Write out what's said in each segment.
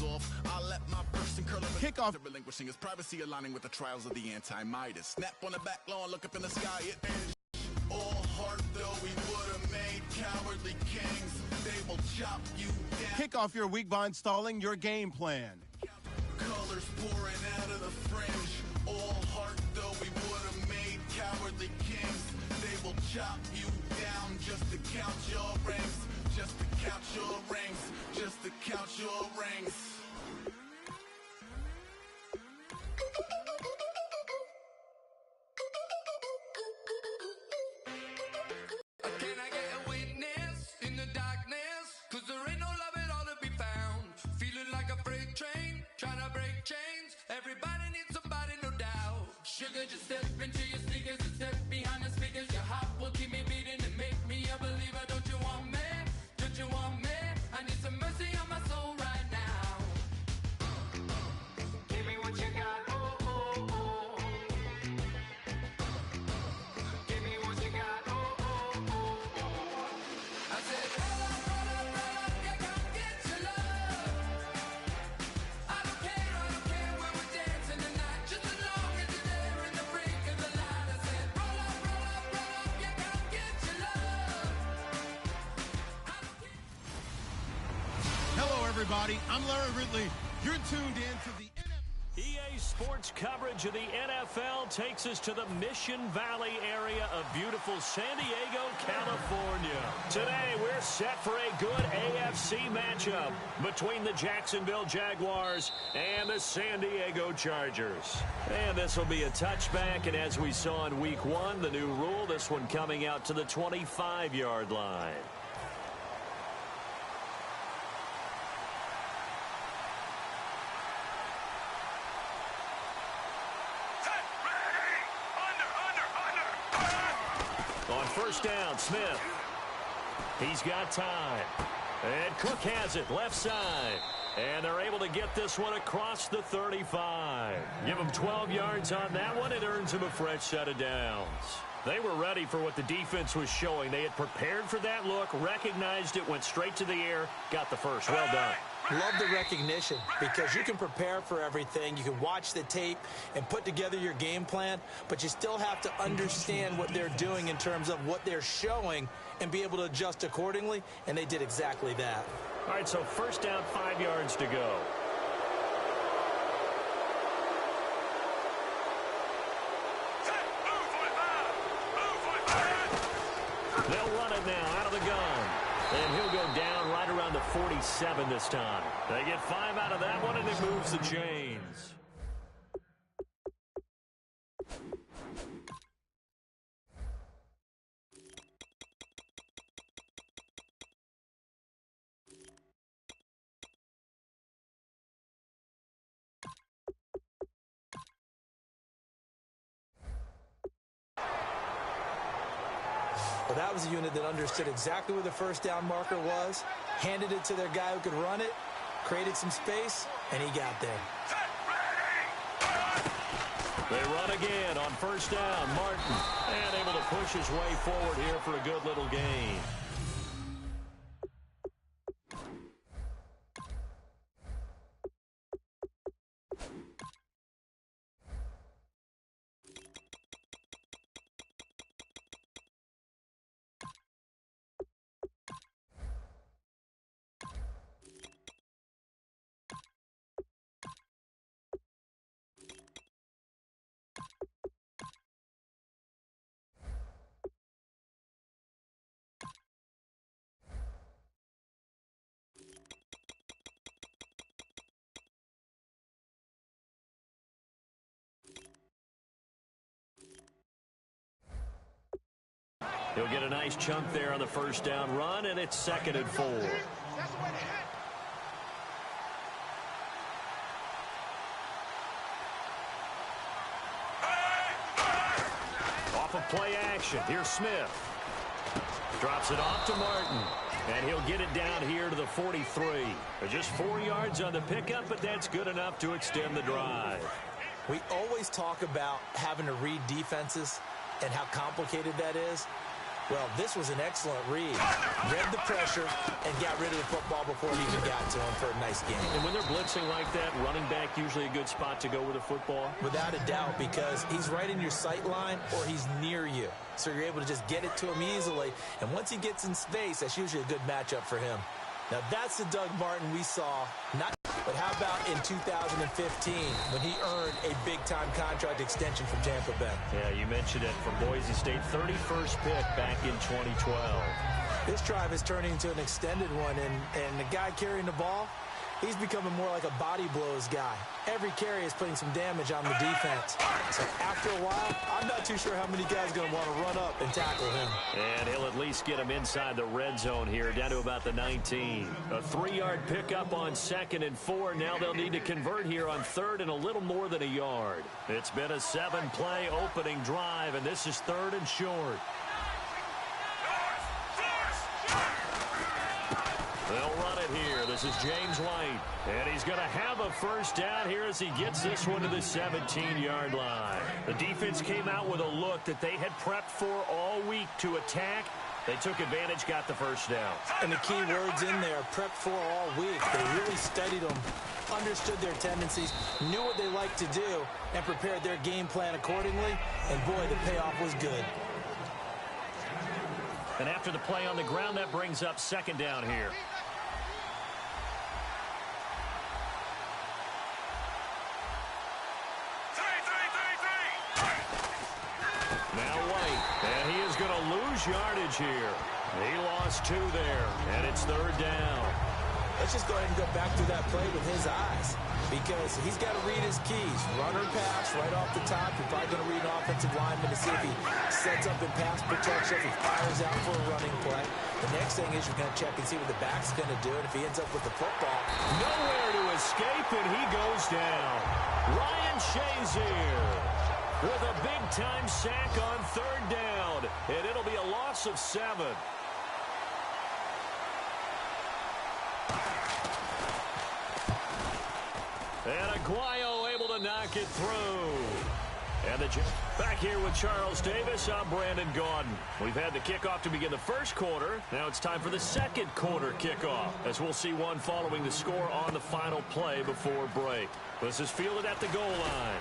gloves off. I let my person curl up. Kickoff. Relinquishing his privacy, aligning with the trials of the anti-Midas. Snap on the back lawn, look up in the sky. It ends. All heart though we would have made cowardly kings. They will chop you down. Kick off your week by installing your game plan. Colors pouring out of the fringe. All heart though we would have made cowardly kings. They will chop you down just to count your rings. Just to count your rings. Just to count your rings. Can I get a witness in the darkness? 'Cause there ain't no love at all to be found. Feeling like a freight train, trying to break chains. Everybody needs somebody, no doubt. Sugar, just step into your sneakers and step behind the speakers. Your heart will keep me beating and make me a believer. Don't you want me? Don't you want me? I need some mercy on my soul right now. Give me what you got, oh, oh, oh. Give me what you got, oh, oh, oh. I said, roll up, yeah, come get your love. I don't care when we're dancing tonight, just as long as you're there in the brink of the light. I said, roll up, yeah, come get your love. I don't care. Hello, everybody. I'm Larry Ridley. You're tuned in to the EA Sports coverage of the NFL takes us to the Mission Valley area of beautiful San Diego, California. Today, we're set for a good AFC matchup between the Jacksonville Jaguars and the San Diego Chargers. And this will be a touchback, and as we saw in Week 1, the new rule, this one coming out to the 25-yard line. On first down, Smith. He's got time. And Cook has it, left side. And they're able to get this one across the 35. Give him 12 yards on that one. It earns him a fresh set of downs. They were ready for what the defense was showing. They had prepared for that look, recognized it, went straight to the air, got the first. Well done. Love the recognition, because you can prepare for everything. You can watch the tape and put together your game plan, but you still have to understand what they're doing in terms of what they're showing and be able to adjust accordingly, and they did exactly that. All right, so first down, 5 yards to go. They'll run it now out of the gun. And he'll go down right around the 47 this time. They get 5 out of that one, and it moves the chains. Well, that was a unit that understood exactly where the first down marker was, handed it to their guy who could run it, created some space, and he got there. They run again on first down. Martin, and able to push his way forward here for a good little gain. He'll get a nice chunk there on the first down run, and it's 2nd and 4. Off of play action, here's Smith. Drops it off to Martin, and he'll get it down here to the 43. Just 4 yards on the pickup, but that's good enough to extend the drive. We always talk about having to read defenses and how complicated that is. Well, this was an excellent read. Read the pressure and got rid of the football before it even got to him for a nice gain. And when they're blitzing like that, running back usually a good spot to go with a football? Without a doubt, because he's right in your sight line or he's near you. So you're able to just get it to him easily. And once he gets in space, that's usually a good matchup for him. Now, that's the Doug Martin we saw. But how about in 2015 when he earned a big-time contract extension from Tampa Bay? Yeah, you mentioned it, from Boise State, 31st pick back in 2012. This drive is turning into an extended one, and the guy carrying the ball, he's becoming more like a body blows guy. Every carry is putting some damage on the defense. So after a while, I'm not too sure how many guys are going to want to run up and tackle him. And he'll at least get him inside the red zone here, down to about the 19. A 3-yard pickup on 2nd and 4. Now they'll need to convert here on 3rd and a little more than a yard. It's been a 7-play opening drive, and this is 3rd and short. They'll run it here. This is James White. And he's going to have a first down here as he gets this one to the 17-yard line. The defense came out with a look that they had prepped for all week to attack. They took advantage, got the first down. And the key words in there, prepped for all week. They really studied them, understood their tendencies, knew what they liked to do, and prepared their game plan accordingly. And, boy, the payoff was good. And after the play on the ground, that brings up 2nd down here. Now White, and he is going to lose yardage here. He lost 2 there, and it's 3rd down. Let's just go ahead and go back through that play with his eyes, because he's got to read his keys. Run or pass right off the top. You're probably going to read an offensive lineman to see if he sets up in pass protection, if he fires out for a running play. The next thing is you're going to check and see what the back's going to do, and if he ends up with the football. Nowhere to escape, and he goes down. Ryan Shazier with a big-time sack on 3rd down, and it'll be a loss of 7. And Aguayo able to knock it through. And back here with Charles Davis, I'm Brandon Gaudin. We've had the kickoff to begin the first quarter. Now it's time for the second quarter kickoff, as we'll see one following the score on the final play before break. This is fielded at the goal line.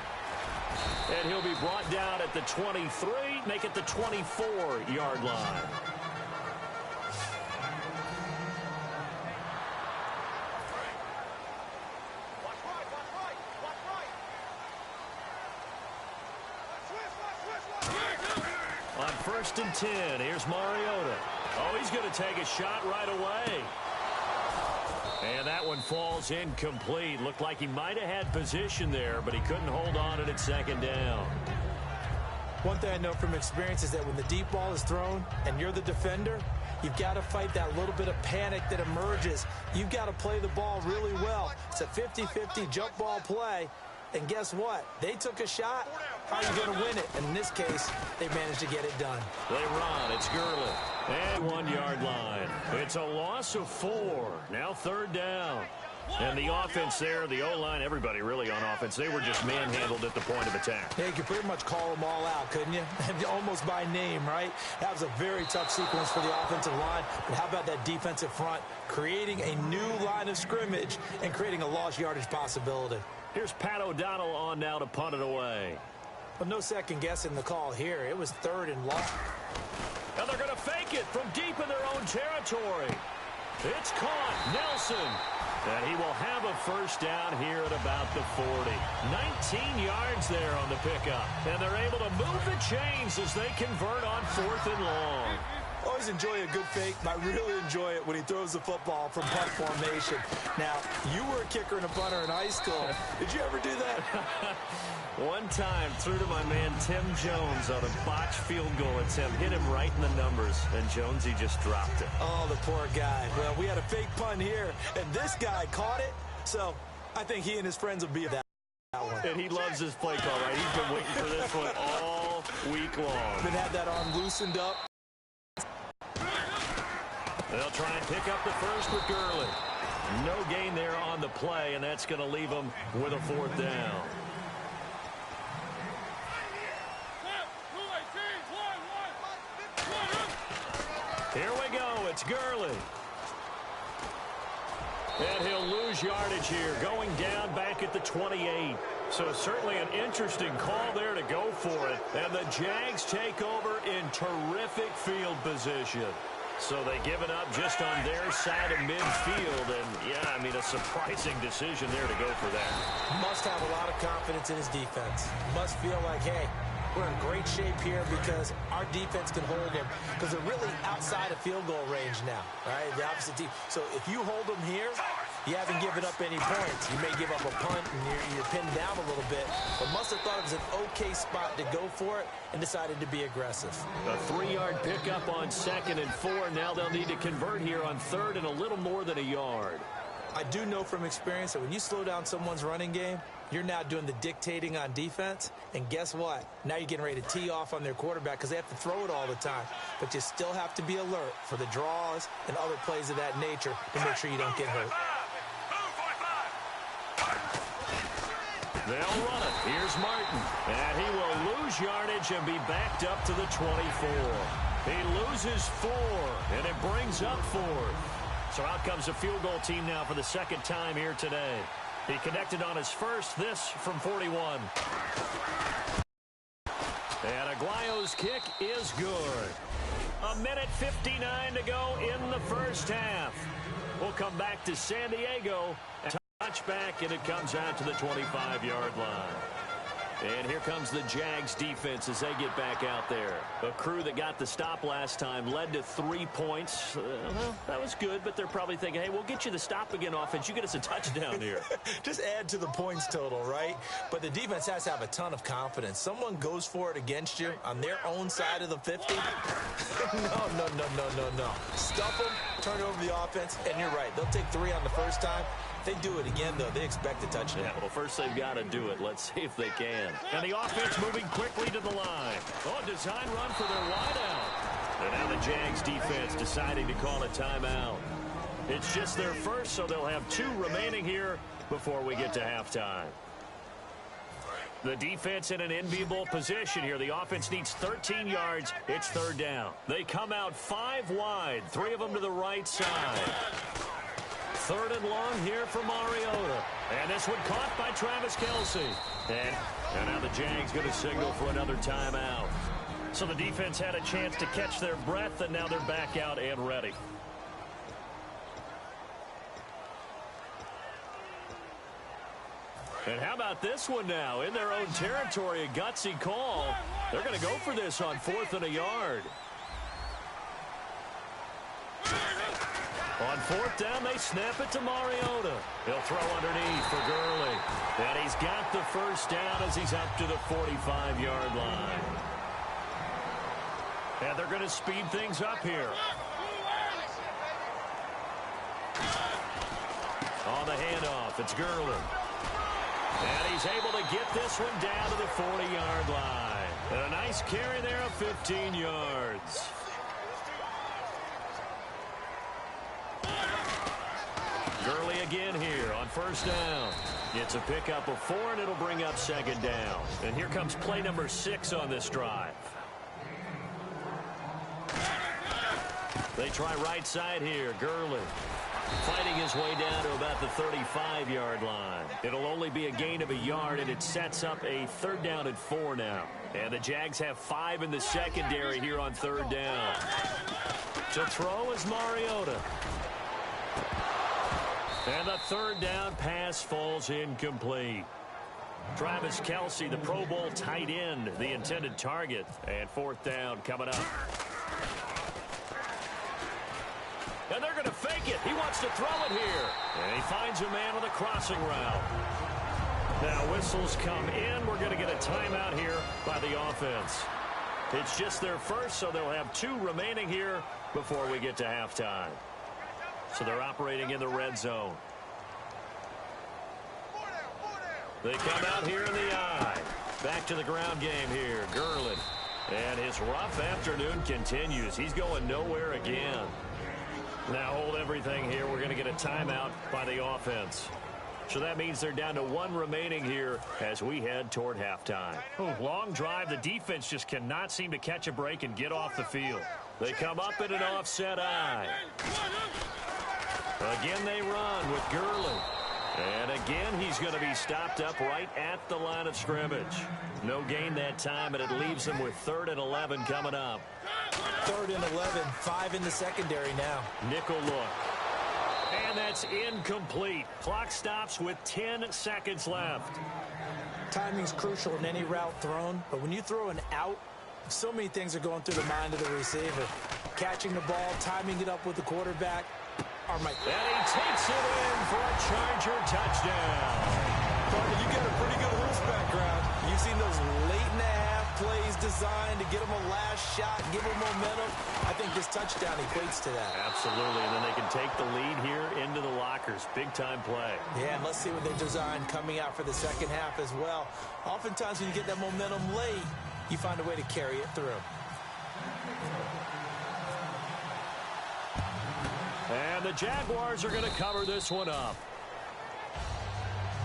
And he'll be brought down at the 23, make it the 24-yard line. On 1st and 10, here's Mariota. Oh, he's going to take a shot right away. And that one falls incomplete. Looked like he might have had position there, but he couldn't hold on at 2nd down. One thing I know from experience is that when the deep ball is thrown and you're the defender, you've got to fight that little bit of panic that emerges. You've got to play the ball really well. It's a 50-50 jump ball play. And guess what? They took a shot. How are you going to win it? And in this case, they managed to get it done. They run. It's Gurley. And 1-yard line. It's a loss of 4. Now 3rd down. And the offense there, the O-line, everybody really on offense, they were just manhandled at the point of attack. Yeah, you could pretty much call them all out, couldn't you? Almost by name, right? That was a very tough sequence for the offensive line. But how about that defensive front creating a new line of scrimmage and creating a lost yardage possibility? Here's Pat O'Donnell on now to punt it away. Well, no second guessing the call here. It was 3rd and long. And they're going to fake it from deep in their own territory. It's caught. Nelson. And he will have a first down here at about the 40. 19 yards there on the pickup. And they're able to move the chains as they convert on 4th and long. Always enjoy a good fake, but I really enjoy it when he throws the football from punt formation. Now, you were a kicker and a punter in high school. Did you ever do that? One time, threw to my man Tim Jones on a botched field goal attempt. Hit him right in the numbers, and Jonesy just dropped it. Oh, the poor guy. Well, we had a fake punt here, and this guy caught it. So I think he and his friends will be that one. And he loves his play call, right? He's been waiting for this one all week long. Been had that arm loosened up. They'll try and pick up the first with Gurley. No gain there on the play, and that's going to leave them with a 4th down. Gurley. And he'll lose yardage here, going down back at the 28. So certainly an interesting call there to go for it. And the Jags take over in terrific field position. So they give it up just on their side of midfield. And, yeah, I mean, a surprising decision there to go for that. Must have a lot of confidence in his defense. Must feel like, hey, we're in great shape here because our defense can hold them, because they're really outside of field goal range now, right? The opposite team. So if you hold them here, you haven't given up any points. You may give up a punt and you're pinned down a little bit, but must have thought it was an okay spot to go for it and decided to be aggressive. A 3-yard pickup on 2nd and 4. Now they'll need to convert here on 3rd and a little more than a yard. I do know from experience that when you slow down someone's running game, you're now doing the dictating on defense, and guess what? Now you're getting ready to tee off on their quarterback because they have to throw it all the time. But you still have to be alert for the draws and other plays of that nature to make sure you don't get hurt. They'll run it. Here's Martin. And he will lose yardage and be backed up to the 24. He loses 4, and it brings up 4th. So out comes the field goal team now for the 2nd time here today. He connected on his first, this from 41. And Aguayo's kick is good. 1:59 to go in the first half. We'll come back to San Diego. Touchback, and it comes out to the 25-yard line. And here comes the Jags defense as they get back out there. A crew that got the stop last time led to 3 points. Well, that was good, but they're probably thinking, hey, we'll get you the stop again offense. You get us a touchdown here. Just add to the points total, right? But the defense has to have a ton of confidence. Someone goes for it against you on their own side of the 50. No. Stuff them, turn over the offense, and you're right. They'll take 3 on the first time. If they do it again, though, they expect a touchdown. Yeah, well, first they've got to do it. Let's see if they can. And the offense moving quickly to the line. Oh, design run for their wideout. And now the Jags defense deciding to call a timeout. It's just their first, so they'll have 2 remaining here before we get to halftime. The defense in an enviable position here. The offense needs 13 yards. It's 3rd down. They come out 5 wide, 3 of them to the right side. 3rd and long here for Mariota. And this one caught by Travis Kelce. And now the Jags going to signal for another timeout. So the defense had a chance to catch their breath, and now they're back out and ready. And how about this one now? In their own territory, a gutsy call. They're going to go for this on 4th and a yard. On 4th down, they snap it to Mariota. He'll throw underneath for Gurley. And he's got the first down as he's up to the 45-yard line. And they're going to speed things up here. On the handoff, it's Gurley. And he's able to get this one down to the 40-yard line. And a nice carry there of 15 yards. Gurley again here on 1st down. It's a pickup of 4, and it'll bring up 2nd down. And here comes play number 6 on this drive. They try right side here. Gurley fighting his way down to about the 35-yard line. It'll only be a gain of a yard, and it sets up a 3rd down and 4 now. And the Jags have 5 in the secondary here on 3rd down. To throw is Mariota. And the 3rd down pass falls incomplete. Travis Kelce, the Pro Bowl tight end, the intended target. And 4th down coming up. And they're going to fake it. He wants to throw it here. And he finds a man on the crossing route. Now whistles come in. We're going to get a timeout here by the offense. It's just their first, so they'll have 2 remaining here before we get to halftime. So they're operating in the red zone. They come out here in the eye. Back to the ground game here. Gurley. And his rough afternoon continues. He's going nowhere again. Now hold everything here. We're going to get a timeout by the offense. So that means they're down to 1 remaining here as we head toward halftime. Long drive. The defense just cannot seem to catch a break and get off the field. They come up in an offset eye. Again they run with Gurley. And again he's going to be stopped up right at the line of scrimmage. No gain that time, and it leaves him with 3rd and 11 coming up. 3rd and 11, 5 in the secondary now. Nickel look. And that's incomplete. Clock stops with 10 seconds left. Timing's crucial in any route thrown, but when you throw an out, so many things are going through the mind of the receiver. Catching the ball, timing it up with the quarterback. And he takes it in for a Charger touchdown. Carter, you got a pretty good horse background. You've seen those late-in-the-half plays designed to get them a last shot, give them momentum. I think this touchdown equates to that. Absolutely, and then they can take the lead here into the lockers. Big-time play. Yeah, and let's see what they designed coming out for the second half as well. Oftentimes when you get that momentum late, you find a way to carry it through. And the Jaguars are going to cover this one up.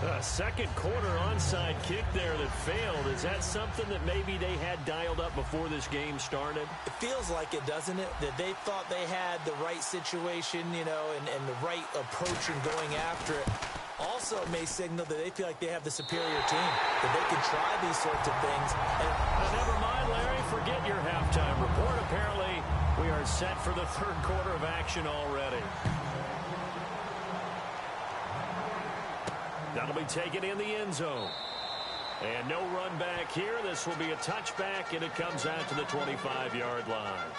A second quarter onside kick there that failed. Is that something that maybe they had dialed up before this game started? It feels like it, doesn't it? That they thought they had the right situation, you know, and the right approach in going after it. Also may signal that they feel like they have the superior team, that they can try these sorts of things. And never mind, Larry, forget your halftime report. Apparently, we are set for the 3rd quarter of action already. That'll be taken in the end zone. And no run back here. This will be a touchback, and it comes out to the 25-yard line.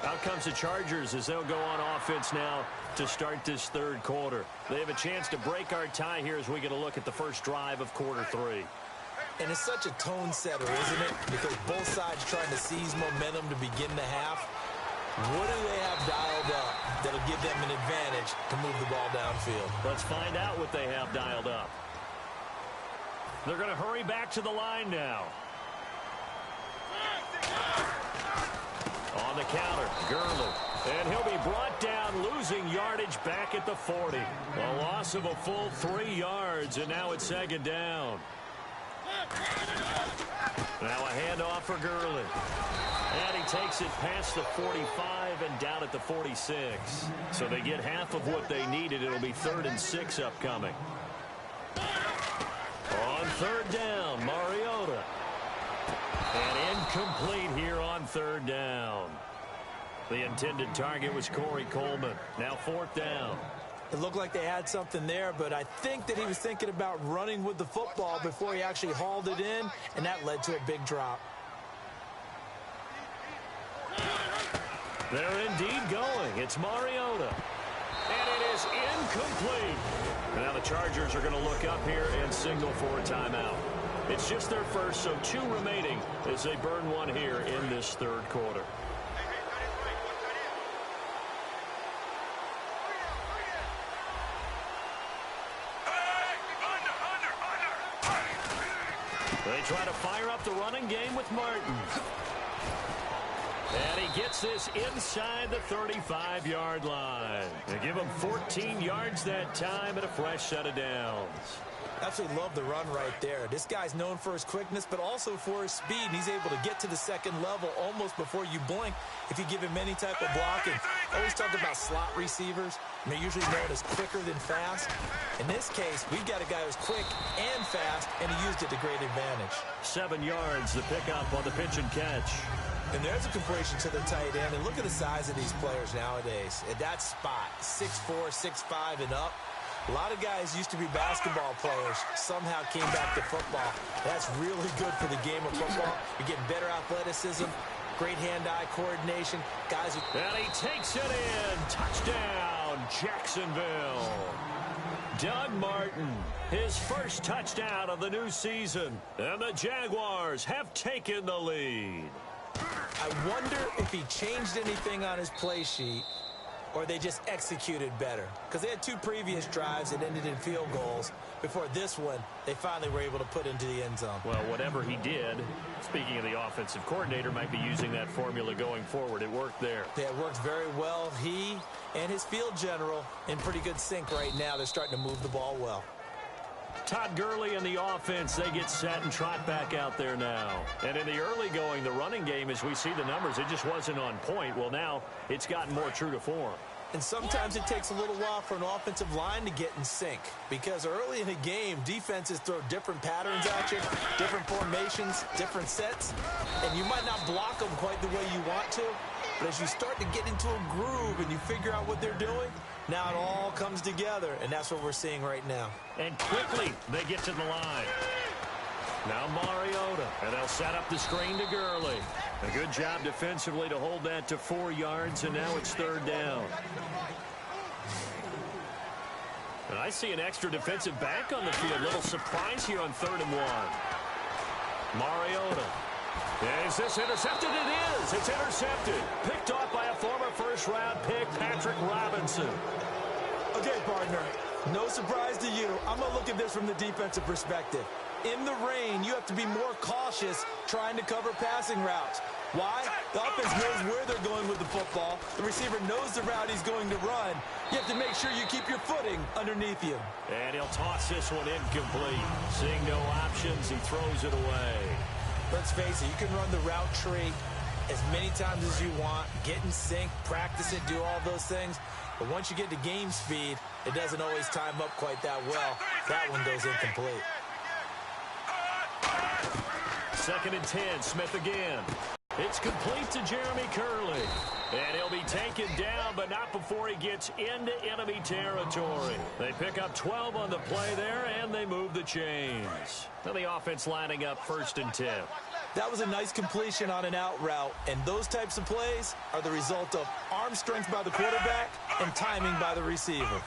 Out comes the Chargers as they'll go on offense now to start this 3rd quarter. They have a chance to break our tie here as we get a look at the first drive of quarter 3. And it's such a tone setter, isn't it? Because both sides trying to seize momentum to begin the half. What do they have dialed up that'll give them an advantage to move the ball downfield? Let's find out what they have dialed up. They're going to hurry back to the line now. On the counter, Gurley. And he'll be brought down, losing yardage back at the 40. A loss of a full 3 yards, and now it's 2nd down. Now a handoff for Gurley. And he takes it past the 45 and down at the 46. So they get half of what they needed. It'll be 3rd and 6 upcoming. On 3rd down, Mariota. And incomplete here on 3rd down. The intended target was Corey Coleman. Now 4th down. It looked like they had something there, but I think that he was thinking about running with the football before he actually hauled it in, and that led to a big drop. They're indeed going. It's Mariota. And it is incomplete. Now the Chargers are going to look up here and signal for a timeout. It's just their first, so 2 remaining as they burn one here in this 3rd quarter. They try to fire up the running game with Martin. And he gets this inside the 35-yard line. They give him 14 yards that time and a fresh set of downs. Absolutely love the run right there. This guy's known for his quickness, but also for his speed. He's able to get to the 2nd level almost before you blink if you give him any type of blocking. Always talk about slot receivers. And they're usually known as quicker than fast. In this case, we've got a guy who's quick and fast, and he used it to great advantage. 7 yards, the pickup on the pitch and catch. And there's a completion to the tight end. And look at the size of these players nowadays. At that spot, 6'4", 6'5", and up. A lot of guys used to be basketball players, somehow came back to football. That's really good for the game of football. You're getting better athleticism, great hand-eye coordination. Guys who... And he takes it in. Touchdown, Jacksonville. Doug Martin, his first touchdown of the new season. And the Jaguars have taken the lead. I wonder if he changed anything on his play sheet or they just executed better. Because they had 2 previous drives that ended in field goals. Before this one, they finally were able to put into the end zone. Well, whatever he did, speaking of the offensive coordinator, might be using that formula going forward. It worked there. Yeah, it worked very well. He and his field general in pretty good sync right now. They're starting to move the ball well. Todd Gurley and the offense, they get set and trot back out there now. And in the early going, the running game, as we see the numbers, it just wasn't on point. Well, now it's gotten more true to form. And sometimes it takes a little while for an offensive line to get in sync, because early in a game, defenses throw different patterns at you, different formations, different sets, and you might not block them quite the way you want to, but as you start to get into a groove and you figure out what they're doing, now it all comes together, and that's what we're seeing right now. And quickly, they get to the line. Now Mariota, and they'll set up the screen to Gurley. A good job defensively to hold that to 4 yards, and now it's 3rd down. And I see an extra defensive back on the field. Little surprise here on 3rd and 1. Mariota. Is this intercepted? It is. It's intercepted. Picked off by a former first-round pick, Patrick Robinson. Okay, partner, no surprise to you. I'm going to look at this from the defensive perspective. In the rain, you have to be more cautious trying to cover passing routes. Why? The offense knows where they're going with the football. The receiver knows the route he's going to run. You have to make sure you keep your footing underneath you. And he'll toss this one incomplete. Seeing no options, he throws it away. Let's face it, you can run the route tree as many times as you want, get in sync, practice it, do all those things. But once you get to game speed, it doesn't always time up quite that well. That one goes incomplete. 2nd and 10, Smith again. It's complete to Jeremy Curley. And he'll be taken down, but not before he gets into enemy territory. They pick up 12 on the play there, and they move the chains. Now the offense lining up 1st and 10. That was a nice completion on an out route, and those types of plays are the result of arm strength by the quarterback and timing by the receiver.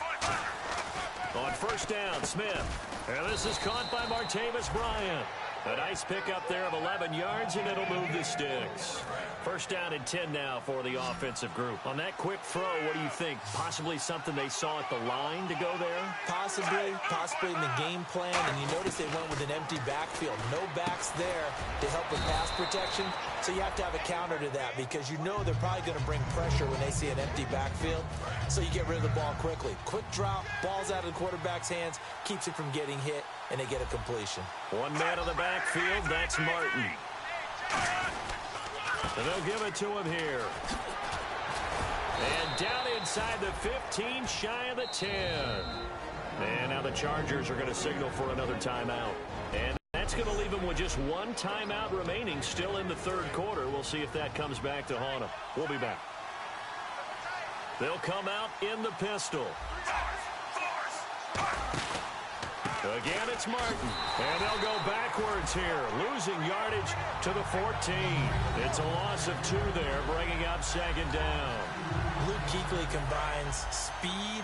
On 1st down, Smith. And this is caught by Martavis Bryant. A nice pickup there of 11 yards, and it'll move the sticks. 1st down and 10 now for the offensive group. On that quick throw, what do you think? Possibly something they saw at the line to go there? Possibly in the game plan, and you notice they went with an empty backfield. No backs there to help with pass protection, so you have to have a counter to that because you know they're probably going to bring pressure when they see an empty backfield, so you get rid of the ball quickly. Quick drop, ball's out of the quarterback's hands, keeps it from getting hit, and they get a completion. One man on the backfield, that's Martin. And they'll give it to him here. And down inside the 15, shy of the 10. And now the Chargers are going to signal for another timeout. And that's going to leave them with just one timeout remaining still in the 3rd quarter. We'll see if that comes back to haunt them. We'll be back. They'll come out in the pistol. Again, it's Martin. And they'll go backwards here, losing yardage to the 14. It's a loss of 2 there, bringing up 2nd down. Luke Kuechly combines speed,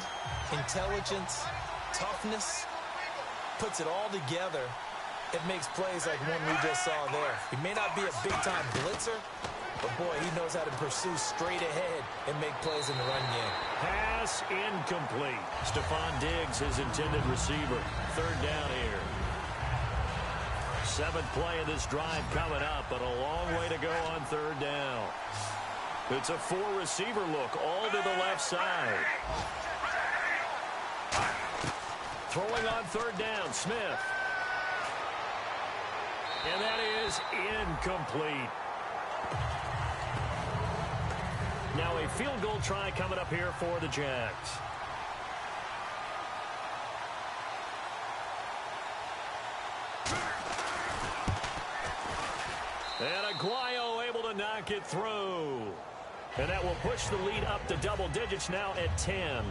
intelligence, toughness, puts it all together. It makes plays like one we just saw there. He may not be a big-time blitzer, but boy, he knows how to pursue straight ahead and make plays in the run game. Pass incomplete. Stephon Diggs, his intended receiver. 3rd down here. 7th play of this drive coming up, but a long way to go on 3rd down. It's a 4-receiver look, all to the left side. Throwing on 3rd down, Smith. And that is incomplete. Now a field goal try coming up here for the Jags. And Aguayo able to knock it through. And that will push the lead up to double digits now at 10.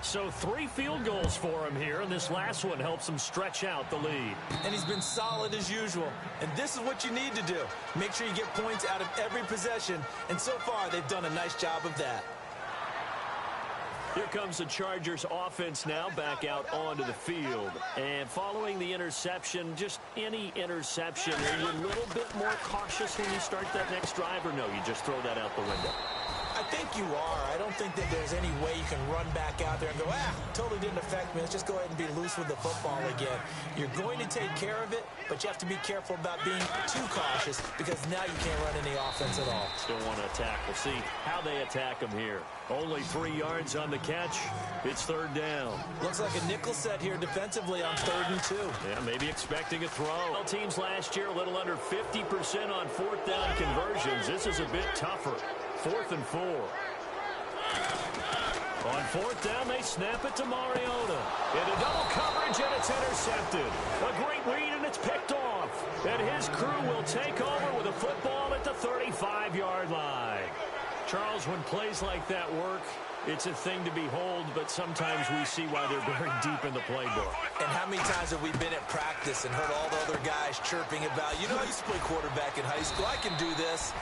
So 3 field goals for him here, and this last one helps him stretch out the lead. And he's been solid as usual. And this is what you need to do. Make sure you get points out of every possession. And so far, they've done a nice job of that. Here comes the Chargers offense now back out onto the field. And following the interception, just any interception, are you a little bit more cautious when you start that next drive, or no, you just throw that out the window? I think you are. I don't think that there's any way you can run back out there and go, totally didn't affect me. Let's just go ahead and be loose with the football again. You're going to take care of it, but you have to be careful about being too cautious because now you can't run any offense at all. Still want to attack. We'll see how they attack him here. Only 3 yards on the catch. It's third down. Looks like a nickel set here defensively on 3rd and 2. Yeah, maybe expecting a throw. Well, teams last year a little under 50% on 4th down conversions. This is a bit tougher. 4th and 4. On 4th down, they snap it to Mariota. Into double coverage, and it's intercepted. A great read, and it's picked off. And his crew will take over with a football at the 35-yard line. Charles, when plays like that work, it's a thing to behold, but sometimes we see why they're buried deep in the playbook. And how many times have we been at practice and heard all the other guys chirping about, I used to play quarterback in high school. I can do this.